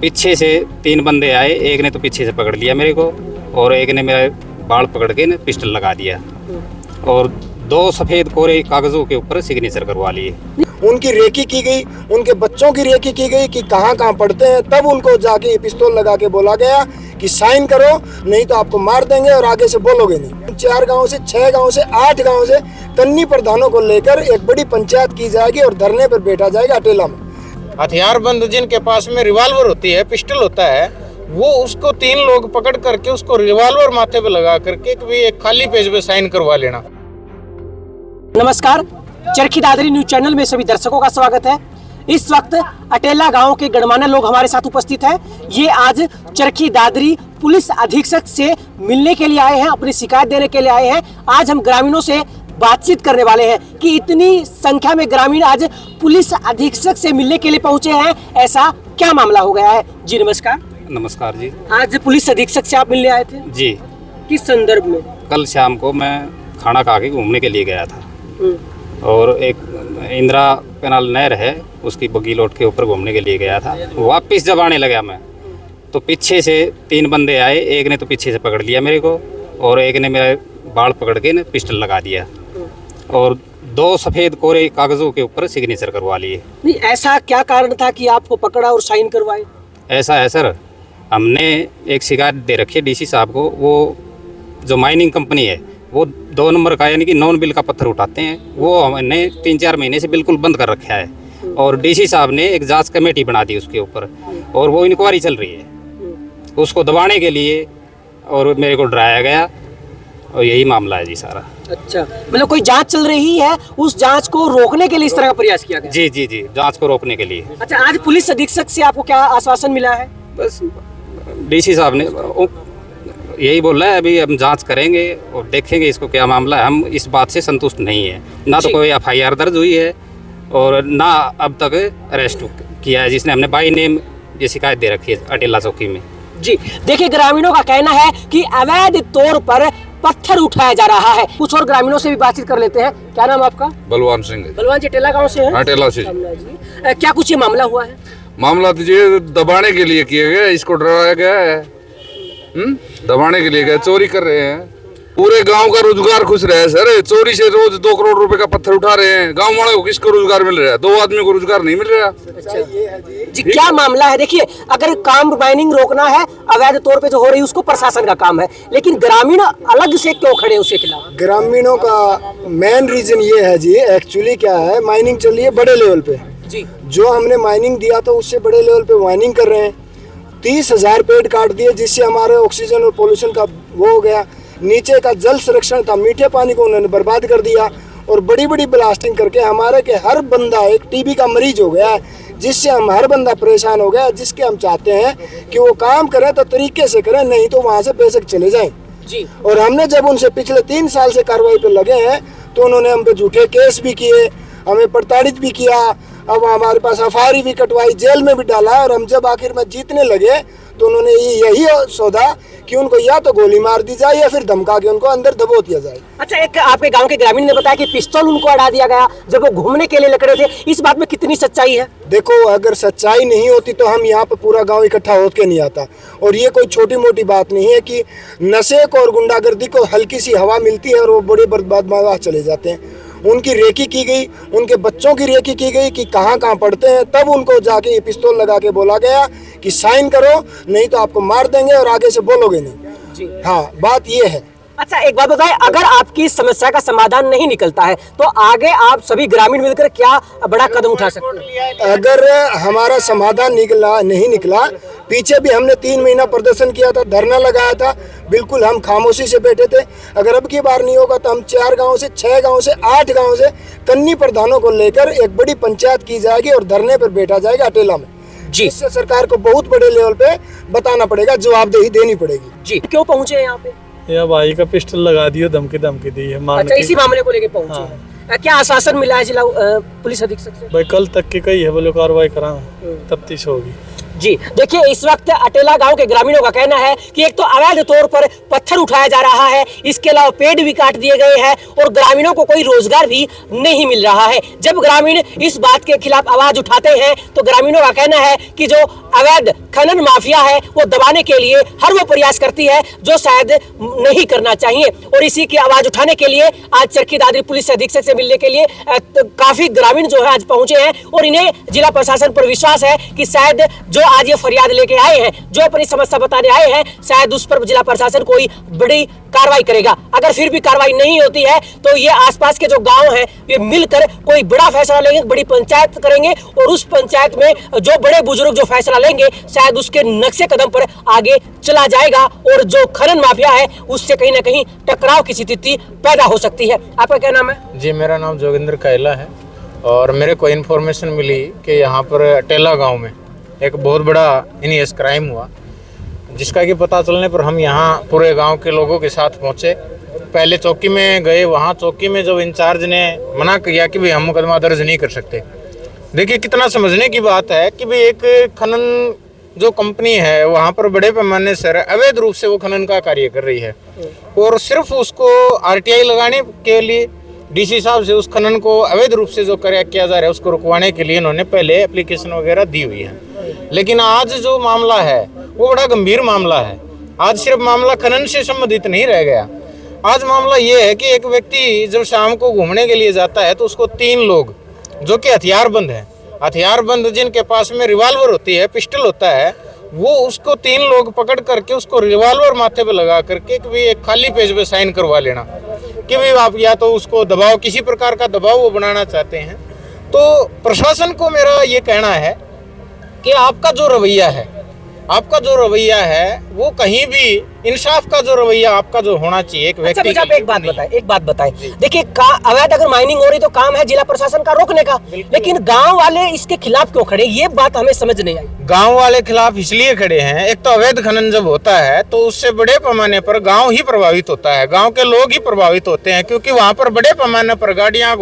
पीछे से 3 बंदे आए, एक ने तो पीछे से पकड़ लिया मेरे को और एक ने मेरा बाल पकड़ के ना पिस्टल लगा दिया और 2 सफ़ेद कोरे कागज़ों के ऊपर सिग्नेचर करवा लिए। उनकी रेकी की गई, उनके बच्चों की रेकी की गई कि कहाँ कहाँ पढ़ते हैं। तब उनको जाके पिस्तौल लगा के बोला गया कि साइन करो, नहीं तो आपको मार देंगे और आगे से बोलोगे नहीं। 4 गांव से 6 गांव से 8 गांव से कन्नी प्रधानों को लेकर एक बड़ी पंचायत की जाएगी और धरने पर बैठा जाएगा अटेला में। हथियारबंद जिनके पास में रिवॉल्वर होती है, पिस्टल होता है, वो उसको 3 लोग पकड़ करके उसको रिवॉल्वर माथे पे लगा करके भी एक खाली पेज पे साइन करवा लेना। नमस्कार, चरखी दादरी न्यूज चैनल में सभी दर्शकों का स्वागत है। इस वक्त अटेला गांव के गणमान्य लोग हमारे साथ उपस्थित हैं। ये आज चरखी दादरी पुलिस अधीक्षक से मिलने के लिए आए हैं, अपनी शिकायत देने के लिए आए हैं। आज हम ग्रामीणों से बातचीत करने वाले हैं कि इतनी संख्या में ग्रामीण आज पुलिस अधीक्षक से मिलने के लिए पहुंचे हैं, ऐसा क्या मामला हो गया है? जी नमस्कार। नमस्कार जी। आज पुलिस अधीक्षक से आप मिलने आए थे जी। किस संदर्भ में? कल शाम को मैं खाना खा के घूमने के लिए गया था और एक इंदिरा कैनाल नहर है, उसकी बग्गी लोट के ऊपर घूमने के लिए गया था। वापस जब आने लगा मैं तो पीछे से 3 बंदे आए, एक ने तो पीछे से पकड़ लिया मेरे को और एक ने मेरा बाल पकड़ के ना पिस्टल लगा दिया और 2 सफ़ेद कोरे कागज़ों के ऊपर सिग्नेचर करवा लिए। नहीं, ऐसा क्या कारण था कि आपको पकड़ा और साइन करवाए? ऐसा है सर, हमने एक शिकायत दे रखी है डीसी साहब को। वो जो माइनिंग कंपनी है वो 2 नंबर का यानी कि नॉन बिल का पत्थर उठाते हैं, वो हमने 3-4 महीने से बिल्कुल बंद कर रखा है और डीसी साहब ने एक जांच कमेटी बना दी उसके ऊपर और वो इंक्वायरी चल रही है उसको दबाने के लिए और मेरे को डराया गया और यही मामला है जी सारा। अच्छा, मतलब कोई जांच चल रही है, उस जांच को रोकने के लिए इस तरह का प्रयास किया गया? जी जी जी, जांच को रोकने के लिए। अच्छा, आज पुलिस अधीक्षक से आपको क्या आश्वासन मिला है? बस डीसी साहब ने यही बोला है, अभी हम जांच करेंगे और देखेंगे इसको क्या मामला है। हम इस बात से संतुष्ट नहीं है, ना तो कोई FIR दर्ज हुई है और ना अब तक अरेस्ट किया है जिसने हमने बाई नेम ये शिकायत दे रखी है अटेला चौकी में। जी देखिए, ग्रामीणों का कहना है कि अवैध तौर पर पत्थर उठाया जा रहा है। कुछ और ग्रामीणों से भी बातचीत कर लेते हैं। क्या नाम आपका? बलवान सिंह। बलवान जी अटेला गांव से हैं? अटेला से। क्या कुछ ये मामला हुआ है? मामला तो ये दबाने के लिए किया गया, इसको डराया गया है। दबाने के लिए गया, चोरी कर रहे हैं। पूरे गांव का रोजगार खुश रहे सर, चोरी से रोज 2 करोड़ रुपए का पत्थर उठा रहे हैं। गांव वालों को किसको रोजगार मिल रहा है? 2 आदमी को रोजगार नहीं मिल रहा। अच्छा, जी क्या मामला है? देखिए, अगर काम माइनिंग रोकना है अवैध तौर पे जो हो रही है उसको प्रशासन का काम है, लेकिन ग्रामीण अलग से क्यों खड़े उसके खिलाफ? ग्रामीणों का मेन रीजन ये है जी, एक्चुअली क्या है, माइनिंग चल रही है बड़े लेवल पे जी। जो हमने माइनिंग दिया था उससे बड़े लेवल पे माइनिंग कर रहे हैं। 30,000 पेड़ काट दिए जिससे हमारे ऑक्सीजन और पोल्यूशन का वो हो गया। नीचे का जल संरक्षण था, मीठे पानी को उन्होंने बर्बाद कर दिया और बड़ी बड़ी ब्लास्टिंग करके हमारे के हर बंदा एक TB का मरीज हो गया है, जिससे हम हर बंदा परेशान हो गया। जिसके हम चाहते हैं कि वो काम करें तो तरीके से करें, नहीं तो वहाँ से बेशक चले जाएं जी। और हमने जब उनसे पिछले 3 साल से कार्रवाई पे लगे हैं तो उन्होंने हम पे झूठे केस भी किए, हमें प्रताड़ित भी किया। अब हमारे पास FIR भी कटवाई, जेल में भी डाला और हम जब आखिर में जीतने लगे तो उन्होंने यही सौदा कि उनको या तो गोली मार दी जाए या फिर धमका के उनको अंदर दबो दिया जाए। अच्छा, एक आपके गांव के ग्रामीण ने बताया कि पिस्तौल उनको अड़ा दिया गया जब वो घूमने के लिए निकले थे। इस बात में कितनी सच्चाई है? देखो, अगर सच्चाई नहीं होती तो हम यहाँ पे पूरा गांव इकट्ठा होकर नहीं आता। और ये कोई छोटी मोटी बात नहीं है कि नशे को और गुंडागर्दी को हल्की सी हवा मिलती है और वो बड़े बर्बाद चले जाते हैं। उनकी रेकी की गई, उनके बच्चों की रेकी की गई कि कहाँ कहाँ पढ़ते हैं। तब उनको जाके पिस्तौल लगा के बोला गया कि साइन करो, नहीं तो आपको मार देंगे और आगे से बोलोगे नहीं जी। हाँ, बात ये है। अच्छा, एक बात बताएं, अगर आपकी समस्या का समाधान नहीं निकलता है तो आगे आप सभी ग्रामीण मिलकर क्या बड़ा कदम उठा सकते हैं? अगर हमारा समाधान नहीं निकला, पीछे भी हमने 3 महीना प्रदर्शन किया था, धरना लगाया था, बिल्कुल हम खामोशी से बैठे थे। अगर अब की बार नहीं होगा तो हम 4 गांव से 6 गांव से 8 गांव से कन्नी प्रधानों को लेकर एक बड़ी पंचायत की जाएगी और धरने पर बैठा जाएगा अटेला में जी। इससे सरकार को बहुत बड़े लेवल पे बताना पड़ेगा, जवाबदेही देनी पड़ेगी जी। क्यों पहुंचे यहाँ पे? या भाई का पिस्टल लगा दियो, धमकी दी है। अच्छा, इसी मामले को लेके पहुंचे हैं। क्या आश्वासन मिला है जिला पुलिस अधीक्षक से? भाई कल तक की कही है, बोलो कार्रवाई करा, तफ्तीश होगी जी। देखिए, इस वक्त अटेला गांव के ग्रामीणों का कहना है कि एक तो अवैध तौर पर पत्थर उठाया जा रहा है, इसके अलावा पेड़ भी काट दिए गए हैं और ग्रामीणों को कोई रोजगार भी नहीं मिल रहा है। जब ग्रामीण इस बात के खिलाफ आवाज उठाते हैं तो ग्रामीणों का कहना है कि जो अवैध खनन माफिया है वो दबाने के लिए हर वो प्रयास करती है जो शायद नहीं करना चाहिए। और इसी की आवाज उठाने के लिए आज चरखी दादरी पुलिस अधीक्षक से मिलने के लिए काफी ग्रामीण जो है आज पहुंचे हैं और इन्हें जिला प्रशासन पर विश्वास है कि शायद जो आज ये फरियाद लेके आए हैं, जो अपनी समस्या बताने आए हैं, शायद उस पर जिला प्रशासन कोई बड़ी कार्रवाई करेगा। अगर फिर भी कार्रवाई नहीं होती है तो ये आसपास के जो गांव हैं ये मिलकर कोई बड़ा फैसला लेंगे, बड़ी पंचायत करेंगे और उस पंचायत में जो बड़े बुजुर्ग जो फैसला लेंगे शायद उसके नक्शे कदम पर आगे चला जाएगा और जो खनन माफिया है उससे कहीं ना कहीं टकराव की स्थिति पैदा हो सकती है। आपका क्या नाम है? जी, मेरा नाम जोगिंदर कैला है और मेरे को इन्फॉर्मेशन मिली कि यहाँ पर अटेला गांव में एक बहुत बड़ा इनियस क्राइम हुआ, जिसका कि पता चलने पर हम यहाँ पूरे गांव के लोगों के साथ पहुँचे। पहले चौकी में गए, वहाँ चौकी में जब इंचार्ज ने मना किया कि भाई हम मुकदमा दर्ज नहीं कर सकते। देखिए कितना समझने की बात है कि भाई एक खनन जो कंपनी है वहाँ पर बड़े पैमाने से अवैध रूप से वो खनन का कार्य कर रही है और सिर्फ उसको आरटीआई लगाने के लिए डीसी साहब से उस खनन को अवैध रूप से जो कार्य किया जा रहा है उसको रुकवाने के लिए इन्होंने पहले एप्लीकेशन वगैरह दी हुई है। लेकिन आज जो मामला है वो बड़ा गंभीर मामला है। आज सिर्फ मामला खनन से संबंधित नहीं रह गया। आज मामला ये है कि एक व्यक्ति जब शाम को घूमने के लिए जाता है तो उसको 3 लोग जो कि हथियारबंद हैं, हथियारबंद जिनके पास में रिवाल्वर होती है, पिस्टल होता है, वो उसको 3 लोग पकड़ करके उसको रिवाल्वर माथे पे लगा करके कि भाई एक खाली पेज पे साइन करवा लेना कि भाई आप या तो उसको दबाव, किसी प्रकार का दबाव वो बनाना चाहते हैं। तो प्रशासन को मेरा ये कहना है कि आपका जो रवैया है वो कहीं भी इंसाफ का जो रवैया आपका जो होना चाहिए एक व्यक्ति। अच्छा, आप एक बात बताएं। देखिए अवैध अगर माइनिंग हो रही तो काम है जिला प्रशासन का रोकने का, लेकिन गांव वाले इसके खिलाफ क्यों खड़े, ये बात हमें समझ नहीं आई। गांव वाले खिलाफ इसलिए खड़े हैं, एक तो अवैध खनन जब होता है तो उससे बड़े पैमाने पर गांव ही प्रभावित होता है, गांव के लोग ही प्रभावित होते हैं, क्योंकि वहां पर बड़े पैमाने पर गाड़ियां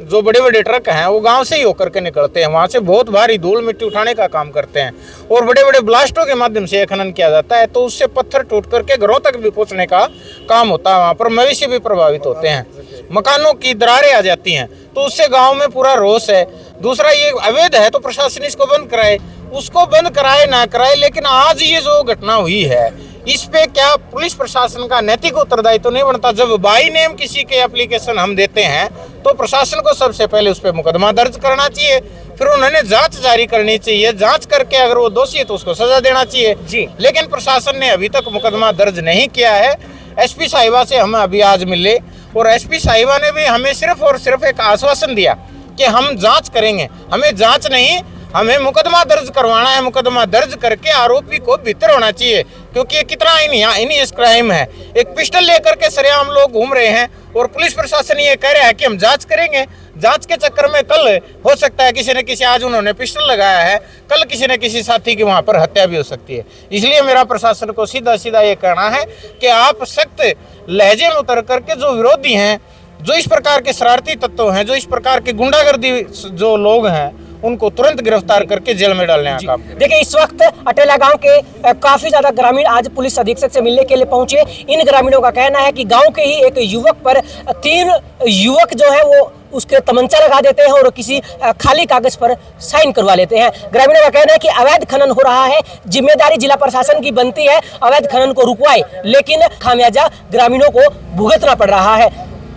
जो बड़े बड़े ट्रक हैं वो गांव से ही होकर के निकलते हैं, वहां से बहुत भारी धूल मिट्टी उठाने का काम करते हैं और बड़े बड़े ब्लास्टों के माध्यम से खनन किया जाता है। तो उससे पत्थर टूट करके घरों तक भी पहुंचने का काम होता है, वहां पर मवेशी भी प्रभावित होते हैं, मकानों की दरारें आ जाती हैं, तो उससे गांव में पूरा रोष है। दूसरा, ये अवैध है तो प्रशासन इसको बंद कराए, उसको बंद कराए ना कराए, लेकिन आज ये जो घटना हुई है इस पे क्या पुलिस प्रशासन का नैतिक उत्तरदायित्व तो नहीं बनता? जब बाई नेम किसी के एप्लीकेशन हम देते हैं तो प्रशासन को सबसे पहले उस पर मुकदमा दर्ज करना चाहिए, फिर उन्होंने जांच जारी करनी चाहिए, जांच करके अगर वो दोषी है तो उसको सजा देना चाहिए जी। लेकिन प्रशासन ने अभी तक मुकदमा दर्ज नहीं किया है। एसपी साहिबा से हम अभी आज मिले और एसपी साहिबा ने भी हमें सिर्फ और सिर्फ एक आश्वासन दिया कि हम जांच करेंगे, हमें जांच नहीं, हमें मुकदमा दर्ज करवाना है, मुकदमा दर्ज करके आरोपी को भीतर होना चाहिए, क्योंकि ये कितना इनियस क्राइम है। एक पिस्टल लेकर के सरेआम लोग घूम रहे हैं और पुलिस प्रशासन ये कह रहा है कि हम जांच करेंगे। जांच के चक्कर में कल हो सकता है किसी न किसी, आज उन्होंने पिस्टल लगाया है, कल किसी न किसी साथी की वहां पर हत्या भी हो सकती है। इसलिए मेरा प्रशासन को सीधा सीधा ये कहना है कि आप सख्त लहजे में उतर करके जो विरोधी हैं, जो इस प्रकार के शरारती तत्व हैं, जो इस प्रकार के गुंडागर्दी जो लोग हैं, उनको तुरंत गिरफ्तार करके जेल में डालने का काम। देखिए इस वक्त अटेला गांव के काफी ज्यादा ग्रामीण आज पुलिस अधीक्षक से मिलने के लिए पहुंचे। इन ग्रामीणों का कहना है कि गांव के ही एक युवक पर 3 युवक जो है वो उसके तमंचा लगा देते हैं और किसी खाली कागज पर साइन करवा लेते हैं। ग्रामीणों का कहना है कि अवैध खनन हो रहा है, जिम्मेदारी जिला प्रशासन की बनती है अवैध खनन को रुकवाए, लेकिन खामियाजा ग्रामीणों को भुगतना पड़ रहा है।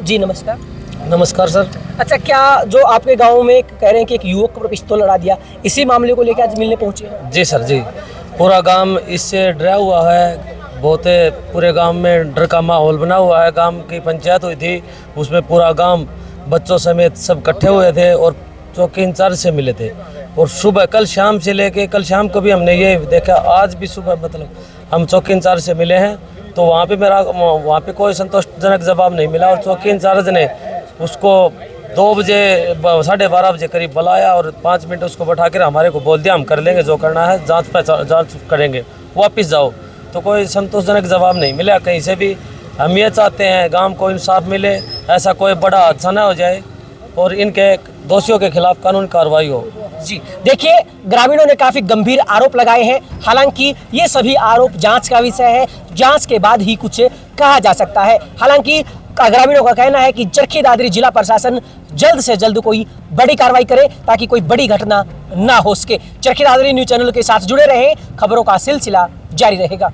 जी नमस्कार। नमस्कार सर। अच्छा, क्या जो आपके गांव में कह रहे हैं कि एक युवक पर पिस्तौल लड़ा दिया, इसी मामले को लेकर आज मिलने पहुंचे हैं? जी सर जी, पूरा गांव इससे डरा हुआ है, बहुत पूरे गांव में डर का माहौल बना हुआ है। गांव की पंचायत हुई थी, उसमें पूरा गांव बच्चों समेत सब इकट्ठे हुए थे और चौकी इंचार्ज से मिले थे। और सुबह कल शाम से लेके कल शाम को भी हमने ये देखा, आज भी सुबह मतलब हम चौकी इंचार्ज से मिले हैं तो वहाँ पे कोई संतोषजनक जवाब नहीं मिला और चौकी इंचार्ज ने उसको 2 बजे 12:30 बजे करीब बुलाया और 5 मिनट उसको बैठा कर हमारे को बोल दिया हम कर लेंगे जो करना है, जांच करेंगे, वापस जाओ। तो कोई संतोषजनक जवाब नहीं मिला कहीं से भी। हम ये चाहते हैं गांव को इंसाफ मिले, ऐसा कोई बड़ा हादसा ना हो जाए और इनके दोषियों के खिलाफ कानूनी कार्रवाई हो। जी देखिए, ग्रामीणों ने काफी गंभीर आरोप लगाए हैं। हालांकि ये सभी आरोप जांच का विषय है, जांच के बाद ही कुछ कहा जा सकता है। हालांकि ग्रामीणों का कहना है कि चरखी दादरी जिला प्रशासन जल्द से जल्द कोई बड़ी कार्रवाई करे ताकि कोई बड़ी घटना ना हो सके। चरखी दादरी न्यूज़ चैनल के साथ जुड़े रहें, खबरों का सिलसिला जारी रहेगा।